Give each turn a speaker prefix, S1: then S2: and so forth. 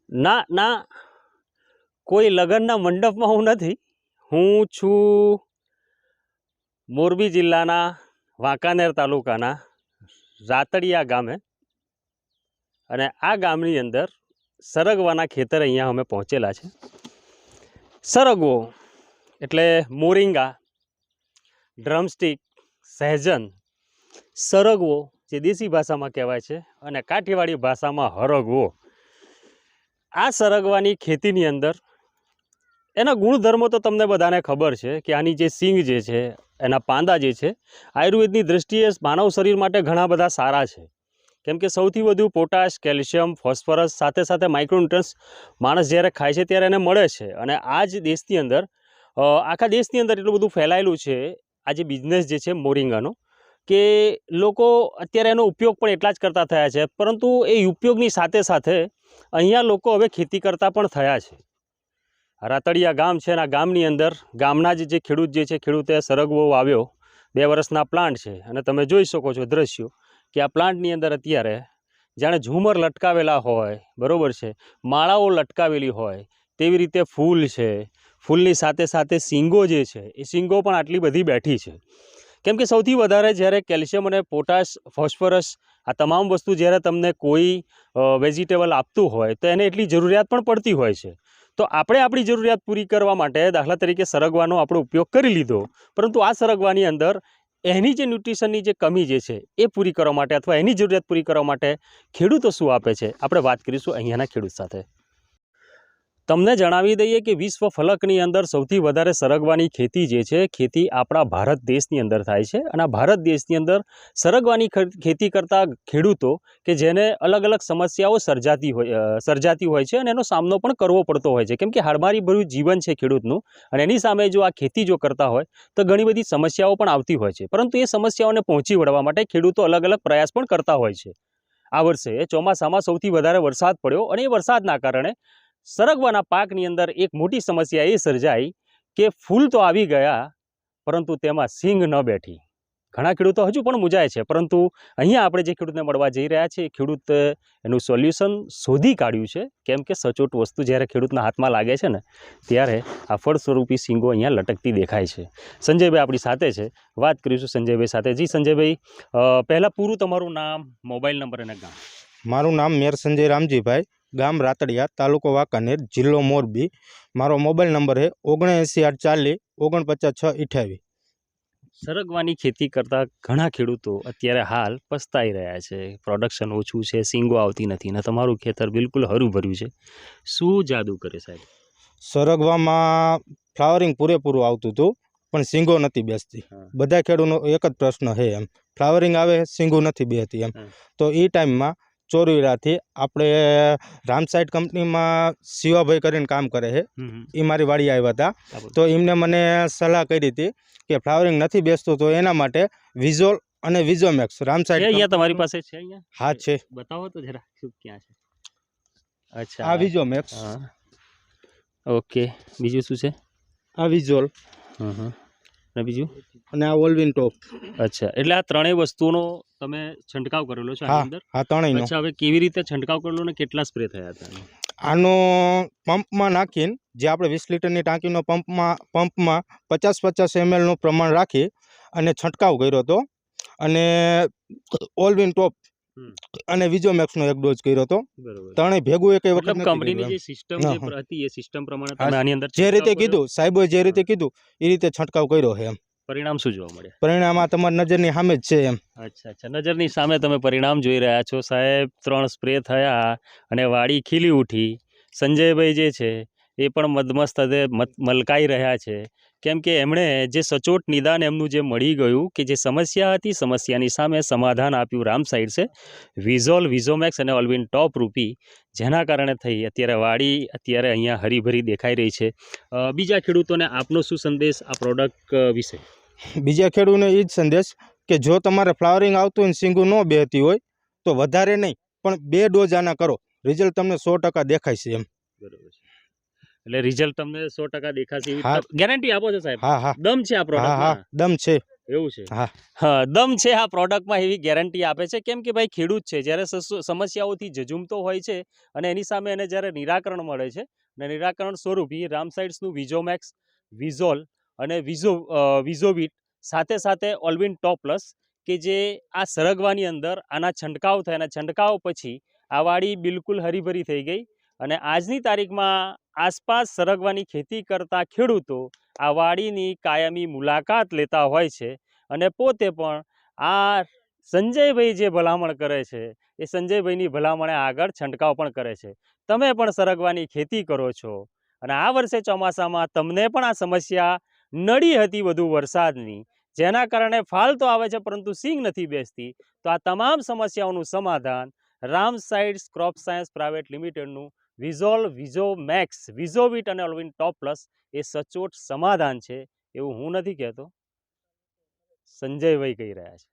S1: ના ના, કોઈ લગ્નના મંડપમાં હું નથી. હું છું મોરબી જિલ્લાના વાંકાનેર તાલુકાના રાતડિયા ગામે, અને આ ગામની અંદર સરગવાના ખેતર અહીંયા અમે પહોંચેલા છે. સરગવો એટલે મોરિંગા, ડ્રમસ્ટિક, સહેજન, સરગવો જે દેશી ભાષામાં કહેવાય છે, અને કાઠિયાવાડી ભાષામાં હરગવો. આ સરગવાની ખેતીની અંદર એના ગુણધર્મો તો તમને બધાને ખબર છે કે આની જે સિંગ જે છે, એના પાંદા જે છે, આયુર્વેદની દૃષ્ટિએ માનવ શરીર માટે ઘણા બધા સારા છે. કેમ કે સૌથી વધુ પોટાશ, કેલ્શિયમ, ફોસ્ફરસ સાથે સાથે માઇક્રોન્યુટ્રન્સ માણસ જ્યારે ખાય છે ત્યારે એને મળે છે. અને આ જ દેશની અંદર, આખા દેશની અંદર એટલું બધું ફેલાયેલું છે આ જે બિઝનેસ જે છે મોરિંગાનો, કે લોકો અત્યારે એનો ઉપયોગ પણ એટલા જ કરતા થયા છે. પરંતુ એ ઉપયોગની સાથે સાથે અહીંયા લોકો હવે ખેતી કરતા પણ થયા છે. રાતડિયા ગામ છે, અને આ ગામની અંદર ગામના જ જે ખેડૂત જે છે, ખેડૂતે સરગવો વાવ્યો. 2 વર્ષના પ્લાન્ટ છે, અને તમે જોઈ શકો છો દ્રશ્યો કે આ પ્લાન્ટની અંદર અત્યારે જાણે ઝુમર લટકાવેલા હોય, બરાબર છે, માળાઓ લટકાવેલી હોય તેવી રીતે ફૂલ છે. ફૂલની સાથે સાથે સિંગો જે છે, એ સિંગો પણ આટલી બધી બેઠી છે. કેમ કે સૌથી વધારે જ્યારે કેલ્શિયમ અને પોટાશ, ફોસ્ફરસ આ તમામ વસ્તુ જ્યારે તમને કોઈ વેજીટેબલ આપતું હોય તો એને એટલી જરૂરિયાત પણ પડતી હોય છે. તો આપણે આપણી જરૂરિયાત પૂરી કરવા માટે દાખલા તરીકે સરગવાનો આપણો ઉપયોગ કરી લીધો, પરંતુ આ સરગવાની અંદર એની જે ન્યુટ્રિશનની જે કમી જે છે એ પૂરી કરવા માટે, અથવા એની જરૂરિયાત પૂરી કરવા માટે ખેડૂતો શું આપે છે, આપણે વાત કરીશું અહીંયાના ખેડૂત સાથે. તમને જણાવી દઈએ કે વિશ્વ ફલકની અંદર સૌથી વધારે સરગવાની ખેતી જે છે, ખેતી આપણા ભારત દેશની અંદર થાય છે. અને આ ભારત દેશની અંદર સરગવાની ખેતી કરતા ખેડૂતો કે જેને અલગ અલગ સમસ્યાઓ સર્જાતી હોય છે, અને એનો સામનો પણ કરવો પડતો હોય છે. કેમ કે હાડમારીભર્યું જીવન છે ખેડૂતનું, અને એની સામે જો આ ખેતી જો કરતા હોય તો ઘણી બધી સમસ્યાઓ પણ આવતી હોય છે. પરંતુ એ સમસ્યાઓને પહોંચી વળવા માટે ખેડૂતો અલગ અલગ પ્રયાસ પણ કરતા હોય છે. આ વર્ષે ચોમાસામાં સૌથી વધારે વરસાદ પડ્યો, અને એ વરસાદના કારણે સરગવાના પાકની અંદર એક મોટી સમસ્યા એ સર્જાઈ કે ફૂલ તો આવી ગયા, પરંતુ તેમાં સિંગ ન બેઠી. ઘણા ખેડૂતો હજુ પણ મૂંઝાય છે, પરંતુ અહીંયા આપણે જે ખેડૂતને મળવા જઈ રહ્યા છે, એ ખેડૂત એનું સોલ્યુશન શોધી કાઢ્યું છે. કેમ કે સચોટ વસ્તુ જ્યારે ખેડૂતના હાથમાં લાગે છે ને, ત્યારે આ ફળ સ્વરૂપી સિંગો અહીંયા લટકતી દેખાય છે. સંજયભાઈ આપણી સાથે છે, વાત કરીશું સંજયભાઈ સાથે. જી સંજયભાઈ, પહેલાં પૂરું તમારું નામ, મોબાઈલ નંબર અને ગામ.
S2: મારું નામ મેર સંજય રામજીભાઈ, ગામ રાતડિયા, તાલુકો વાંકાનેર, જિલ્લો મોરબી. મારો મોબાઈલ નંબર છે 79 840 49 628.
S1: સરગવાની ખેતી કરતા ઘણા ખેડૂતો અત્યારે હાલ પસ્તાઈ રહ્યા છે. પ્રોડક્શન ઓછું છે, સિંગો આવતી નથી, ને તમારું ખેતર બિલકુલ હરું ભર્યું છે. શું જાદુ કરે સાહેબ?
S2: સરગવામાં ફ્લાવરિંગ પૂરેપૂરું આવતું હતું, પણ સિંગો નથી બેસતી. બધા ખેડૂતનો એક જ પ્રશ્ન છે, એમ ફ્લાવરિંગ આવે, સિંગો નથી બેસતી. એમ તો એ ટાઈમમાં ચોરવીરાથી આપણે રામસાઇડ કંપનીમાં શિવાભાઈ કરીને કામ કરે છે, એ મારી વાડી આવ્યા હતા. તો એમને મને સલાહ કરી હતી કે ફ્લાવરિંગ નથી બેસતું, તો એના માટે વિઝોલ અને વિઝોમેક્સ રામસાઇડ.
S1: અહીંયા તમારી પાસે છે? અહીંયા
S2: હા છે,
S1: બતાવો તો જરા ક્યાં છે. અચ્છા,
S2: આ વિઝોમેક્સ.
S1: ઓકે, બીજું શું છે?
S2: આ વિઝોલ,
S1: અને બીજું?
S2: અને આ ઓલવિન ટોપ.
S1: અચ્છા, એટલે આ ત્રણેય વસ્તુનો તમે છંટકાવ કરેલો છે આની અંદર?
S2: હા, ત્રણેયનો.
S1: અચ્છા, હવે કેવી રીતે છંટકાવ કરેલો ને કેટલા સ્પ્રે થયા હતા?
S2: આનો પંપમાં નાખીને, જે આપણે 20 લીટરની ટાંકીનો પંપમાં 50-50 ml નું પ્રમાણ રાખી અને છંટકાવ કર્યો હતો. અને ઓલવિન ટોપ અને વિઝોમેક્સનો એક ડોઝ કર્યો હતો. ત્રણેય ભેગું એક વખત
S1: કંપનીની જે સિસ્ટમ જે હતી, એ સિસ્ટમ પ્રમાણે તમે આની અંદર
S2: જે રીતે કીધું સાહેબોએ, જે રીતે કીધું એ રીતે છંટકાવ કર્યો છે. એમ
S1: પરિણામ શું જોવા મળે?
S2: પરિણામ આ તમારી નજરની સામે જ છે. એમ
S1: અચ્છા, નજરની સામે તમે પરિણામ જોઈ રહ્યા છો સાહેબ. 3 સ્પ્રે થયા અને વાડી ખીલી ઉઠી. સંજયભાઈ જે છે એ પણ મદમસ્ત મલકાઈ રહ્યા છે. કેમ કે એમણે જે સચોટ નિદાન એમનું જે મળી ગયું, કે જે સમસ્યા હતી, સમસ્યાની સામે સમાધાન આપ્યું રામસાઇડ છે, વિઝોલ, વિઝોમેક્સ અને ઓલવિન ટોપ રૂપી, જેના કારણે થઈ અત્યારે વાડી અત્યારે અહીંયા હરીભરી દેખાઈ રહી છે. બીજા ખેડૂતોને આપનો શું સંદેશ આ પ્રોડક્ટ વિશે?
S2: બીજા ખેડૂતોને એ જ સંદેશ કે જો તમારે ફ્લાવરિંગ આવતું હોય, સિંગો ન બેહતી હોય, તો વધારે નહીં પણ 2 ડોઝ આના કરો, રિઝલ્ટ તમને 100% દેખાય છે. એમ
S1: બરોબર છે, એટલે રિઝલ્ટ તમને 100% દેખાશે એવી ગેરંટી આપો છો સાહેબ?
S2: હા હા,
S1: દમ છે આ પ્રોડક્ટ?
S2: હા, દમ છે.
S1: એવું છે
S2: હા.
S1: હા, દમ છે આ પ્રોડક્ટમાં એવી ગેરંટી આપે છે. કેમ કે ભાઈ ખેડૂત છે, જ્યારે સમસ્યાઓથી ઝઝૂમતો હોય છે અને એની સામે એને જ્યારે નિરાકરણ મળે છે, અને નિરાકરણ સ્વરૂપી રામસાઇડ્સનું વિઝોમેક્સ, વિઝોલ અને વિઝોવિટ સાથે સાથે ઓલ્વિન ટોપ પ્લસ, કે જે આ સરગવાની અંદર આના છંટકાવ થાય અને છંટકાવ પછી આ વાડી બિલકુલ હરીભરી થઈ ગઈ. અને આજની તારીખમાં આસપાસ સરગવાની ખેતી કરતા ખેડૂતો આ વાડીની કાયમી મુલાકાત લેતા હોય છે અને પોતે પણ આ સંજયભાઈ જે ભલામણ કરે છે એ સંજયભાઈની ભલામણે આગળ છંટકાવ પણ કરે છે. તમે પણ સરગવાની ખેતી કરો છો અને આ વર્ષે ચોમાસામાં તમને પણ આ સમસ્યા નડી હતી વધુ વરસાદની, જેના કારણે ફાલ તો આવે છે પરંતુ સિંગ નથી બેસતી, તો આ તમામ સમસ્યાઓનું સમાધાન રામસાઇડ્સ ક્રોપ સાયન્સ પ્રાઇવેટ લિમિટેડનું વિઝોલ, વિઝોમેક્સ, વિઝોવિટ અને ઓલ્વિન ટોપ પ્લસ એ સચોટ સમાધાન છે એવું હું નથી કહેતો, સંજયભાઈ કહી રહ્યા છે.